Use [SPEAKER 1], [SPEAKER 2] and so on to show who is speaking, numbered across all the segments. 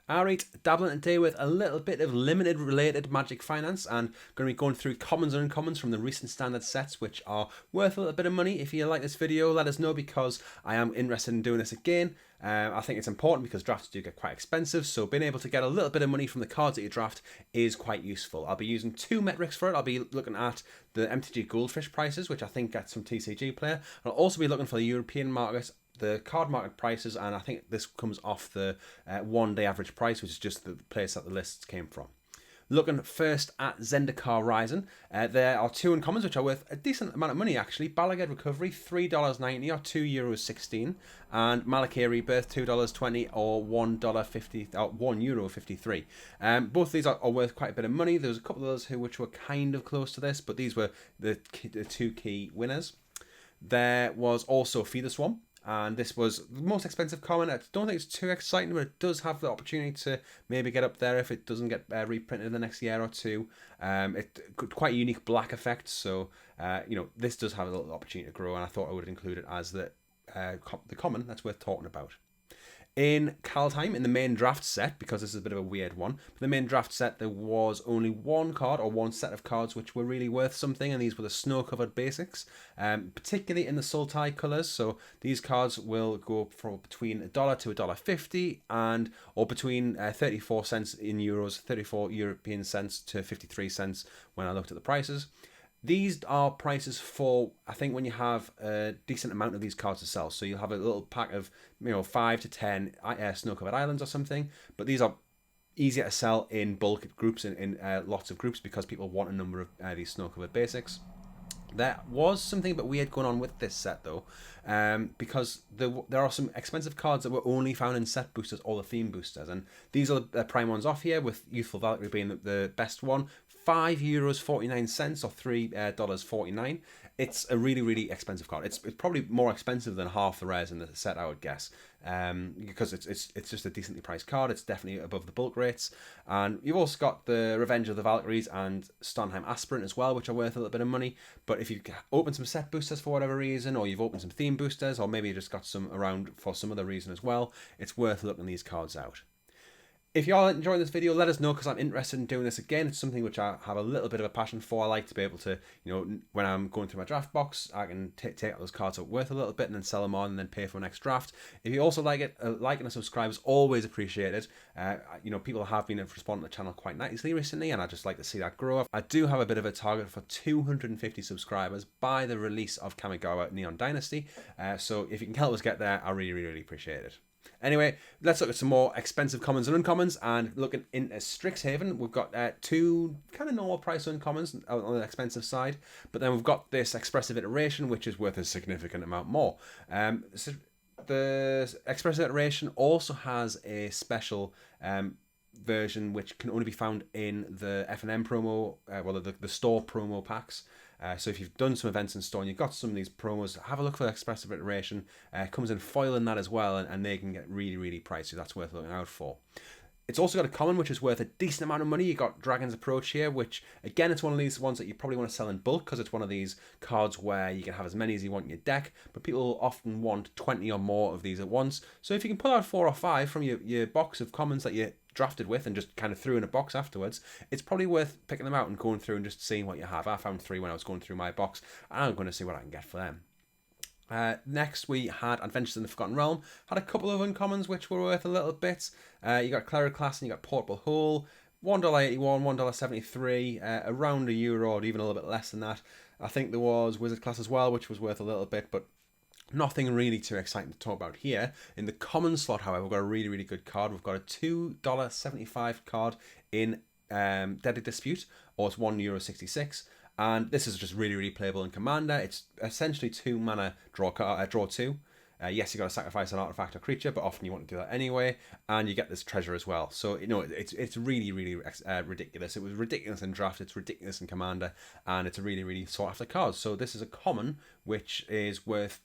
[SPEAKER 1] Alright, dabbling today with a little bit of limited related Magic Finance, and going to be going through commons and uncommons from the recent standard sets, which are worth a little bit of money. If you like this video, let us know, because I am interested in doing this again. I think it's important because drafts do get quite expensive, so being able to get a little bit of money from the cards that you draft is quite useful. I'll be using two metrics for it. I'll be looking at the MTG Goldfish prices, which I think gets some TCG player. I'll also be looking for the European market, the card market prices, and I think this comes off the 1 day average price, which is just the place that the lists came from. Looking first at Zendikar Rising, there are two uncommons which are worth a decent amount of money actually. Balagad Recovery, $3.90 or €2.16, and Malakir Rebirth, $2.20 or €1.50 or €1.53. Both of these are worth quite a bit of money. There was a couple of others which were kind of close to this, but these were the two key winners. There was also Feeder Swarm, and this was the most expensive common. I don't think it's too exciting, but it does have the opportunity to maybe get up there if it doesn't get reprinted in the next year or two. Quite a unique black effect, so this does have a little opportunity to grow, and I thought I would include it as the common that's worth talking about. In Kaldheim, in the main draft set, because this is a bit of a weird one, but the main draft set, there was only one card or one set of cards which were really worth something, and these were the snow-covered basics, particularly in the Sultai colours. So these cards will go from between $1 to $1.50, and or between 34 cents in euros, 34 European cents to 53 cents when I looked at the prices. These are prices for, I think, when you have a decent amount of these cards to sell. So you'll have a little pack of 5 to 10 snow-covered islands or something. But these are easier to sell in bulk groups, in lots of groups, because people want a number of these snow-covered basics. There was something a bit weird going on with this set though, because there are some expensive cards that were only found in set boosters or the theme boosters, and these are the prime ones off here, with Youthful Valkyrie being the best one. €5.49 or $3.49. It's a really, really expensive card. It's probably more expensive than half the rares in the set, I would guess, because it's just a decently priced card. It's definitely above the bulk rates. And you've also got the Revenge of the Valkyries and Stonheim Aspirant as well, which are worth a little bit of money. But if you open some set boosters for whatever reason, or you've opened some theme boosters, or maybe you just got some around for some other reason as well, it's worth looking these cards out. If you are enjoying this video, let us know, because I'm interested in doing this again. It's something which I have a little bit of a passion for. I like to be able to, when I'm going through my draft box, I can take out those cards that are worth a little bit and then sell them on and then pay for my next draft. If you also like it, like and a subscribe is always appreciated. People have been responding to the channel quite nicely recently, and I just like to see that grow. I do have a bit of a target for 250 subscribers by the release of Kamigawa Neon Dynasty. So if you can help us get there, I really, really, really appreciate it. Anyway, let's look at some more expensive commons and uncommons, and looking into Strixhaven, we've got two kind of normal price uncommons on the expensive side, but then we've got this Expressive Iteration, which is worth a significant amount more. So the Expressive Iteration also has a special version which can only be found in the F&M promo, the store promo packs. So if you've done some events in store and you've got some of these promos, have a look for the Expressive Iteration. It comes in foil in that as well, and they can get really, really pricey. That's worth looking out for. It's also got a common which is worth a decent amount of money. You've got Dragon's Approach here, which again, it's one of these ones that you probably want to sell in bulk, because it's one of these cards where you can have as many as you want in your deck, but people often want 20 or more of these at once. So if you can pull out 4 or 5 from your box of commons that you drafted with and just kind of threw in a box afterwards, it's probably worth picking them out and going through and just seeing what you have. I found 3 when I was going through my box, and I'm going to see what I can get for them. Next we had Adventures in the Forgotten Realm. Had a couple of uncommons which were worth a little bit. You got Cleric Class and you got Portable Hole. $1.81, $1.73, around €1 or even a little bit less than that. I think there was Wizard Class as well, which was worth a little bit, but nothing really too exciting to talk about here. In the common slot, however, we've got a really, really good card. We've got a $2.75 card in Deadly Dispute, or it's €1.66. And this is just really, really playable in Commander. It's essentially 2 mana, draw 2. Yes, you got to sacrifice an artifact or creature, but often you want to do that anyway, and you get this treasure as well. So it's really, really ridiculous. It was ridiculous in draft. It's ridiculous in Commander, and it's a really, really sought after card. So this is a common which is worth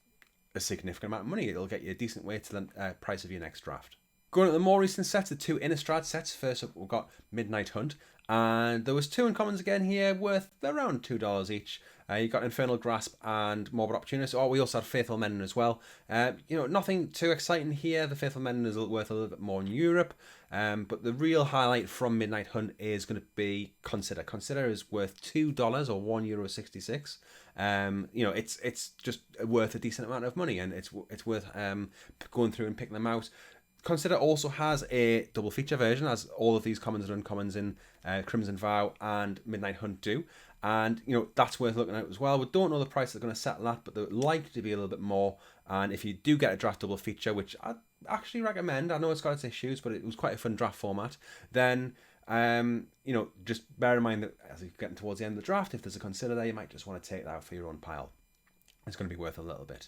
[SPEAKER 1] a significant amount of money. It'll get you a decent way to the price of your next draft. Going to the more recent sets, the 2 Innistrad sets. First up, we've got Midnight Hunt, and there was 2 uncommons again here, worth around $2 each. You got Infernal Grasp and Morbid Opportunist. Oh, we also had Faithful Mending as well. Nothing too exciting here. The Faithful Mending is worth a little bit more in Europe. But the real highlight from Midnight Hunt is going to be Consider. Consider is worth $2 or €1.66. It's just worth a decent amount of money, and it's worth going through and picking them out. Consider also has a double feature version, as all of these commons and uncommons in Crimson Vow and Midnight Hunt do. And, that's worth looking at as well. We don't know the price they're going to settle at, but they're likely to be a little bit more. And if you do get a draft double feature, which I actually recommend, I know it's got its issues, but it was quite a fun draft format, then, just bear in mind that as you're getting towards the end of the draft, if there's a Consider there, you might just want to take that out for your own pile. It's going to be worth a little bit.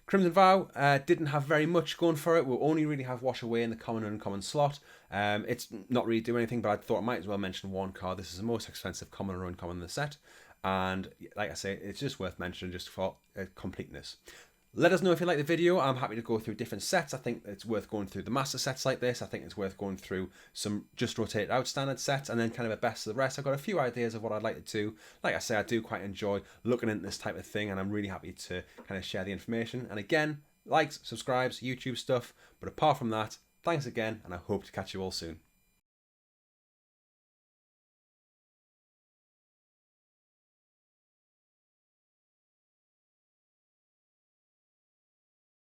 [SPEAKER 1] Crimson Vow didn't have very much going for it. We'll only really have Wash Away in the common and uncommon slot. It's not really doing anything, but I thought I might as well mention one card. This is the most expensive common or uncommon in the set. And like I say, it's just worth mentioning just for completeness. Let us know if you like the video. I'm happy to go through different sets. I think it's worth going through the master sets like this. I think it's worth going through some just rotated out standard sets and then kind of a best of the rest. I've got a few ideas of what I'd like to do. Like I say, I do quite enjoy looking into this type of thing, and I'm really happy to kind of share the information. And again, likes, subscribes, YouTube stuff. But apart from that, thanks again, and I hope to catch you all soon.